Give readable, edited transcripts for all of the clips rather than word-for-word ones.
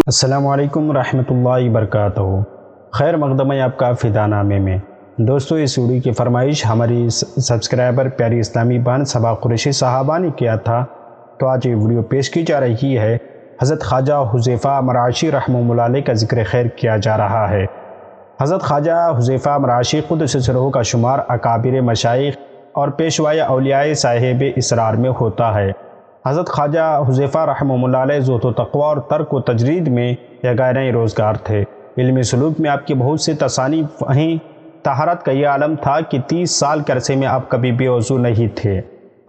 السلام علیکم ورحمۃ اللہ وبرکاتہ۔ خیر مقدم ہے آپ کا فدا نامے میں۔ دوستو، اس ویڈیو کی فرمائش ہماری سبسکرائبر پیاری اسلامی بہن صبا قریشی صاحبہ نے کیا تھا، تو آج یہ ویڈیو پیش کی جا رہی ہے۔ حضرت خواجہ حذیفہ مرعشی رحمہ اللہ علیہ کا ذکر خیر کیا جا رہا ہے۔ حضرت خواجہ حذیفہ مرعشی قدس سرہ کا شمار اکابر مشائخ اور پیشوائے اولیاء صاحب اسرار میں ہوتا ہے۔ حضرت خواجہ حذیفہ رحمہ اللہ علیہ زہد و تقوی اور ترک و تجرید میں یگانہ روزگار تھے۔ علمی سلوک میں آپ کی بہت سے تصانیف ہیں۔ طہارت کا یہ عالم تھا کہ 30 سال کے عرصے میں آپ کبھی بے وضو نہیں تھے۔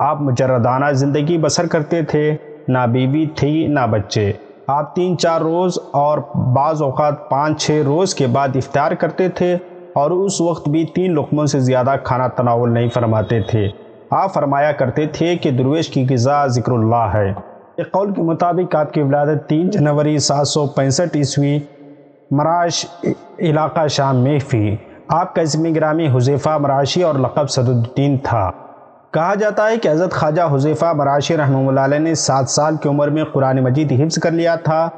آپ مجردانہ زندگی بسر کرتے تھے، نہ بیوی تھی نہ بچے۔ آپ 3-4 روز اور بعض اوقات 5-6 روز کے بعد افطار کرتے تھے، اور اس وقت بھی 3 لقموں سے زیادہ کھانا تناول نہیں فرماتے تھے۔ آپ فرمایا کرتے تھے کہ درویش کی غذا ذکر اللہ ہے۔ ایک قول کے مطابق آپ کی ولادت 3 جنوری 765 عیسوی مراش علاقہ شام میں ہوئی۔ آپ کا اسم گرامی حذیفہ مرعشی اور لقب صدرالدین تھا۔ کہا جاتا ہے کہ حضرت خواجہ حذیفہ مرعشی رحمہ اللہ علیہ نے 7 سال کی عمر میں قرآن مجید حفظ کر لیا تھا۔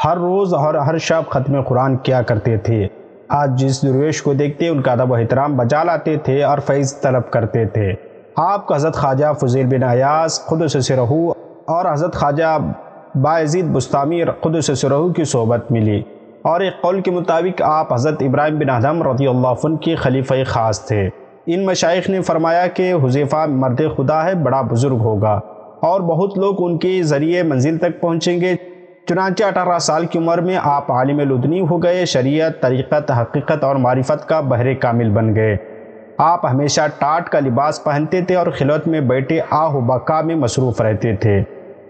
ہر روز اور ہر شب ختم قرآن کیا کرتے تھے۔ آج جس درویش کو دیکھتے ان کا ادب و احترام بجا لاتے تھے اور فیض طلب کرتے تھے۔ آپ کو حضرت خواجہ فضیل بن عیاض قدس سرہ اور حضرت خواجہ بایزید بسطامی قدس سرہ کی صحبت ملی، اور ایک قول کے مطابق آپ حضرت ابراہیم بن ادھم رضی اللہ عنہ کی خلیفہ خاص تھے۔ ان مشائخ نے فرمایا کہ حذیفہ مرد خدا ہے، بڑا بزرگ ہوگا، اور بہت لوگ ان کے ذریعے منزل تک پہنچیں گے۔ چنانچہ 18 سال کی عمر میں آپ عالم لدنی ہو گئے، شریعت، طریقت، حقیقت اور معرفت کا بحر کامل بن گئے۔ آپ ہمیشہ ٹاٹ کا لباس پہنتے تھے اور خلوت میں بیٹھے آہ و بکا میں مصروف رہتے تھے۔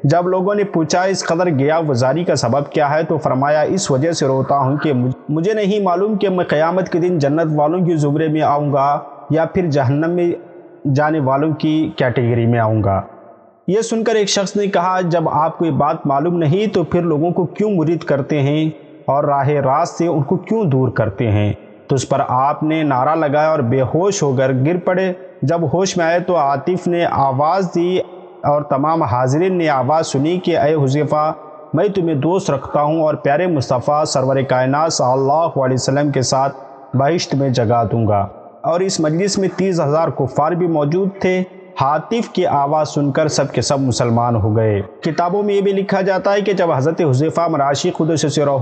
جب لوگوں نے پوچھا اس قدر گیا وزاری کا سبب کیا ہے، تو فرمایا اس وجہ سے روتا ہوں کہ مجھے نہیں معلوم کہ میں قیامت کے دن جنت والوں کی زمرے میں آؤں گا یا پھر جہنم میں جانے والوں کی کیٹیگری میں آؤں گا۔ یہ سن کر ایک شخص نے کہا، جب آپ کو یہ بات معلوم نہیں تو پھر لوگوں کو کیوں مرید کرتے ہیں اور راہ راست سے ان کو کیوں دور کرتے ہیں؟ تو اس پر آپ نے نعرہ لگایا اور بے ہوش ہو کر گر پڑے۔ جب ہوش میں آئے تو عاطف نے آواز دی اور تمام حاضرین نے آواز سنی کہ اے حذیفہ، میں تمہیں دوست رکھتا ہوں اور پیارے مصطفیٰ سرور کائنات صلی اللہ علیہ وسلم کے ساتھ بہشت میں جگا دوں گا۔ اور اس مجلس میں 30,000 کفار بھی موجود تھے۔ عاطف کی آواز سن کر سب کے سب مسلمان ہو گئے۔ کتابوں میں یہ بھی لکھا جاتا ہے کہ جب حضرت حذیفہ مرعشی قدس سرہ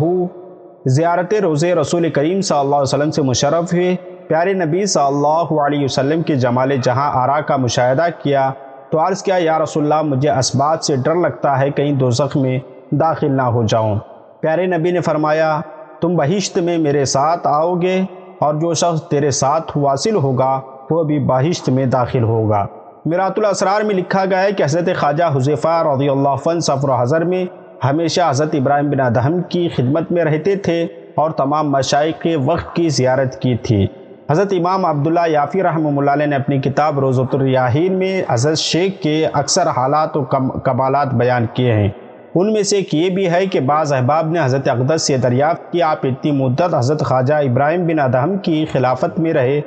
زیارت روضہ رسول کریم صلی اللہ علیہ وسلم سے مشرف ہوئے، پیارے نبی صلی اللہ علیہ وسلم کے جمال جہاں آرا کا مشاہدہ کیا تو عرض کیا، یا رسول اللہ، مجھے اسبات سے ڈر لگتا ہے کہیں دوزخ میں داخل نہ ہو جاؤں۔ پیارے نبی نے فرمایا، تم بہشت میں میرے ساتھ آؤ گے، اور جو شخص تیرے ساتھ واصل ہوگا وہ بھی بہشت میں داخل ہوگا۔ میرات الاسرار میں لکھا گیا ہے کہ حضرت خواجہ حذیفہ رضی اللہ عنہ سفر و حضر میں ہمیشہ حضرت ابراہیم بن ادھم کی خدمت میں رہتے تھے اور تمام مشائخ کے وقت کی زیارت کی تھی۔ حضرت امام عبداللہ یافی رحمہ اللہ علیہ نے اپنی کتاب روضۃ الریاحین میں حضرت شیخ کے اکثر حالات و کمالات بیان کیے ہیں۔ ان میں سے ایک یہ بھی ہے کہ بعض احباب نے حضرت اقدس سے دریافت کی، آپ اتنی مدت حضرت خواجہ ابراہیم بن ادھم کی خلافت میں رہے،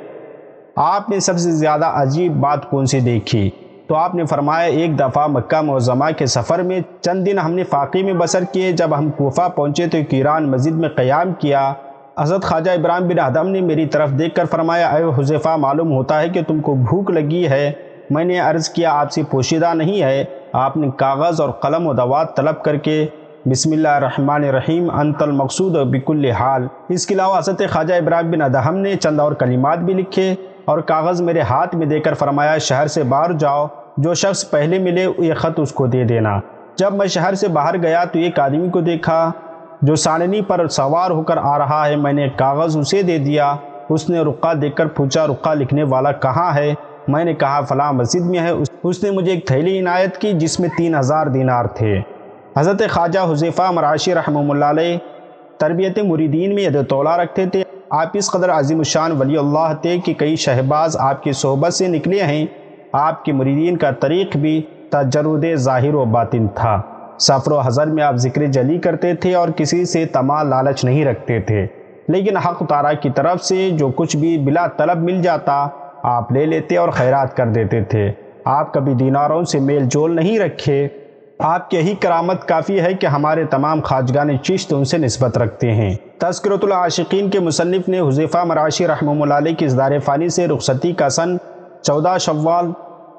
آپ نے سب سے زیادہ عجیب بات کون سی دیکھی؟ تو آپ نے فرمایا، ایک دفعہ مکہ معظمہ کے سفر میں چند دن ہم نے فاقی میں بسر کیے۔ جب ہم کوفہ پہنچے تو قیران مسجد میں قیام کیا۔ حضرت خواجہ ابراہیم بن ادھم نے میری طرف دیکھ کر فرمایا، اے حذیفہ، معلوم ہوتا ہے کہ تم کو بھوک لگی ہے۔ میں نے عرض کیا، آپ سے پوشیدہ نہیں ہے؟ آپ نے کاغذ اور قلم و دوات طلب کر کے بسم اللہ الرحمن الرحیم انت المقصود بکل حال، اس کے علاوہ حضرت خواجہ ابراہیم بن ادھم نے چند اور کلمات بھی لکھے اور کاغذ میرے ہاتھ میں دے کر فرمایا، شہر سے باہر جاؤ، جو شخص پہلے ملے یہ خط اس کو دے دینا۔ جب میں شہر سے باہر گیا تو ایک آدمی کو دیکھا جو سانڈنی پر سوار ہو کر آ رہا ہے۔ میں نے کاغذ اسے دے دیا۔ اس نے رقعہ دیکھ کر پوچھا، رقعہ لکھنے والا کہاں ہے؟ میں نے کہا فلاں مسجد میں ہے۔ اس نے مجھے ایک تھیلی عنایت کی جس میں 3000 دینار تھے۔ حضرت خواجہ حذیفہ مرعشی رحمہ اللہ علیہ تربیت مریدین میں ید طولہ رکھتے تھے۔ آپ اس قدر عظیم الشان ولی اللہ تھے کہ کئی شہباز آپ کی صحبت سے نکلے ہیں۔ آپ کے مریدین کا طریق بھی تجرد ظاہر و باطن تھا۔ سفر و حضر میں آپ ذکر جلی کرتے تھے اور کسی سے طمع لالچ نہیں رکھتے تھے، لیکن حق تعالیٰ کی طرف سے جو کچھ بھی بلا طلب مل جاتا آپ لے لیتے اور خیرات کر دیتے تھے۔ آپ کبھی دیناروں سے میل جول نہیں رکھے۔ آپ کی یہی کرامت کافی ہے کہ ہمارے تمام خواجگان چشت ان سے نسبت رکھتے ہیں۔ تذکرۃ العاشقین کے مصنف نے حذیفہ مراشی رحمہ اللہ علیہ کی اس دار فانی سے رخصتی کا سن 14 شوال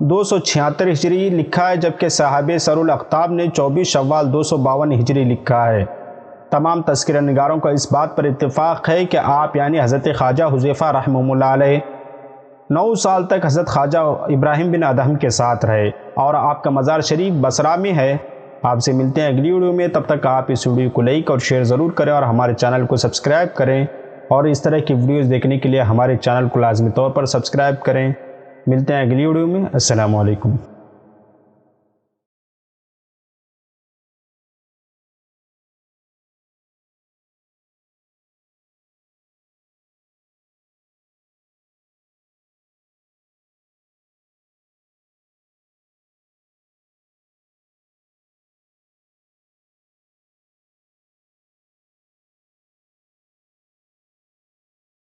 276 ہجری لکھا ہے، جبکہ صاحب سر الاقطاب نے 24 شوال 252 ہجری لکھا ہے۔ تمام تذکرہ نگاروں کا اس بات پر اتفاق ہے کہ آپ یعنی حضرت خواجہ حذیفہ رحمہ اللہ علیہ 9 سال تک حضرت خواجہ ابراہیم بن ادہم کے ساتھ رہے اور آپ کا مزار شریف بصرہ میں ہے۔ آپ سے ملتے ہیں اگلی ویڈیو میں، تب تک آپ اس ویڈیو کو لائک اور شیئر ضرور کریں اور ہمارے چینل کو سبسکرائب کریں، اور اس طرح کی ویڈیوز دیکھنے کے لیے ہمارے چینل کو لازمی طور پر سبسکرائب کریں۔ ملتے ہیں اگلی ویڈیو میں۔ السلام علیکم۔